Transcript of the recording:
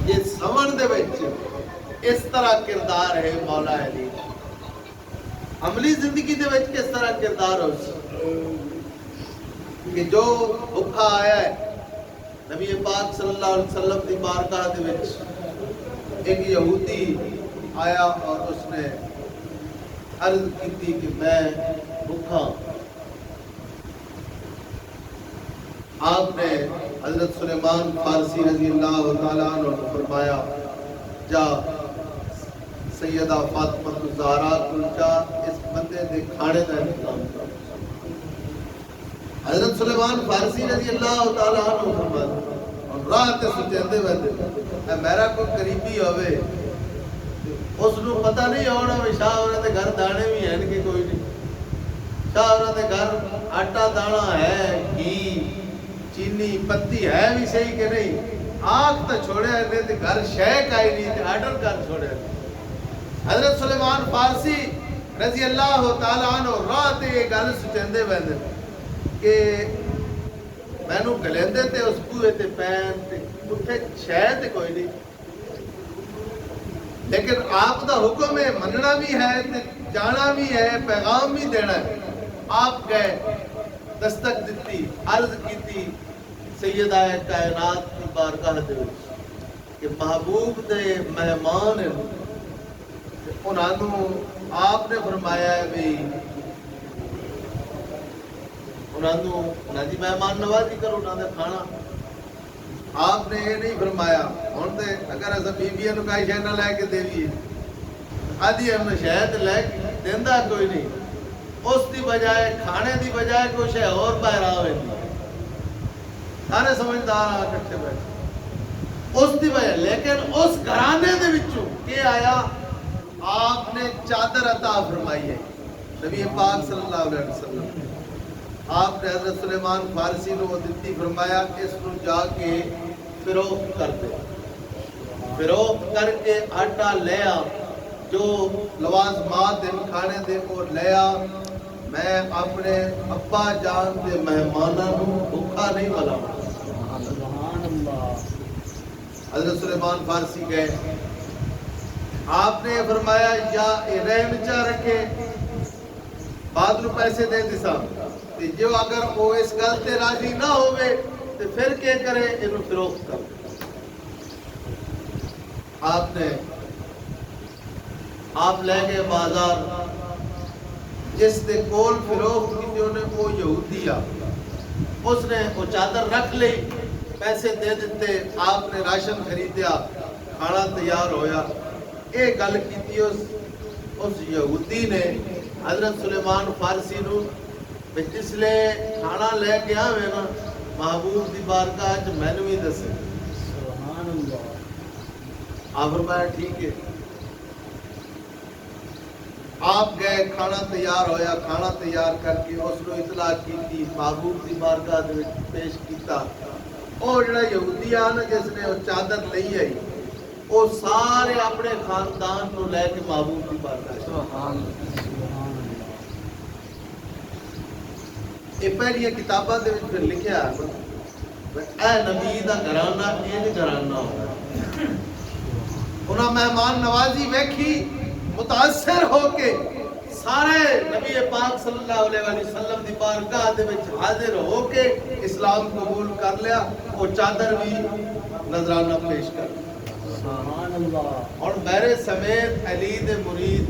یہ سمن دے وچ اس طرح کردار ہے مولا علی دا۔ عملی زندگی دے وچ کس طرح کردار ہو کہ جو بھوکا آیا ہے نبی پاک صلی اللہ علیہ وسلم دی بارگاہ دے وچ، ایک یہودی آیا اور اس نے عرض کی تھی کہ میں بھوکا۔ آپ نے حضرت سلیمان فارسی رضی اللہ تعالیٰ عنہ نے فرمایا جا سیدہ فاطمہ الزہرا کو جا اس بندے دے کھانے کا انتظام کر۔ حضرت سلیمان فارسی رضی اللہ تعالیٰ عنہ فرمایا اور راہ تے سچندے ویندے میرا کوئی قریبی ہوئے اس نو پتہ نہیں ہونا بھی شاہ ہونا دے گھر دانے بھی ہیں کہ کوئی نہیں، شاہ ہونا دے گھر آٹا دانا ہے، گھی چینی پتی ہے بھی صحیح کہ نہیں، آنکھ تو چھوڑے ہیں تے گھر شیک آئی نہیں تے آرڈر کر چھوڑے ہیں۔ حضرت سلیمان فارسی رضی اللہ تعالیٰ عنہ راہ تے یہ گل سچندے ویندے کہ میں نو گلیندے تے اس بوئے تے پین تے اٹھے شاید تے کوئی نہیں، لیکن آپ دا حکم ہے مننا بھی ہے تے جانا بھی ہے، پیغام بھی دینا ہے۔ آپ گئے دستک دیتی، عرض کیتی سیدہ کائنات کی بارگاہ دے وچ کہ محبوب دے مہمان ہیں، انہوں آپ نے فرمایا ہے بھی انہوں دی مہمان نوازی کرو، انہوں نے کھانا۔ آپ نے یہ نہیں فرمایا ہوں تے اگر ایسا بیبیاں نو کئی شے نہ لے کے دیویے آدھی ہم شاید لے کے دیندا کوئی نہیں، اس دی بجائے کھانے دی بجائے کوئی شے اور باہر آوے نہیں، سارے سمجھدار آ کٹھے بیٹھے اس دی وجہ۔ لیکن اس گھرانے دے وچوں کہ آیا آپ نے چادر عطا فرمائی ہے نبی پاک صلی اللہ علیہ وسلم۔ آپ نے حضرت سلیمان فارسی نو دتی، فرمایا کہ اس کو جا کے فروخت کر دے، فروخت کر کے آٹا لیا جو لوازمات دن کھانے دے کو لیا۔ میں اپنے ابا جان دے مہمانوں کو بھوکا نہیں بلاؤں۔ حضرت سلیمان فارسی گئے، آپ نے فرمایا یا رحم چاہ رکھے بعد نو پیسے دے دیسا، جو اگر وہ اس گل تے راضی نہ ہوئے تو پھر کیا کرے انہوں فروخت کر۔ آپ لے گئے بازار، جس دے کول فروخت کی جو نے وہ یہودی آ، اس نے وہ چادر رکھ لی، پیسے دے دیتے، آپ نے راشن خریدیا، کھانا تیار ہویا۔ ایک گل کی تھی اس یہودی نے حضرت سلیمان فارسی نو جس لئے کھانا لے کے آوے نا محبوب دی بارگاہ چ میں نے بھی دسے۔ سبحان اللہ۔ آپ فرمایا ٹھیک ہے۔ آپ گئے، کھانا تیار ہویا، کھانا تیار کر کے اس کو اطلاع کی تھی، محبوب دی بارگاہ دے پیش کیتا۔ اور جڑا یہودی آنا جس نے وہ چادر لئی آئی، وہ سارے اپنے خاندان کو لے کے محبوب دی بارگاہ۔ سبحان اللہ۔ یہ پہلی کتاباں دے وچ پھر لکھیا ہے اے نبی دا گھرانہ یہ گھرانہ ہوگا۔ انہاں مہمان نوازی ویکھی، متاثر ہو کے سارے نبی پاک صلی اللہ علیہ وسلم دی بارگاہ دے وچ حاضر ہو کے اسلام قبول کر لیا۔ وہ چادر بھی نذرانہ پیش کر۔ سبحان اللہ۔ اور میرے سمیت علی دے مرید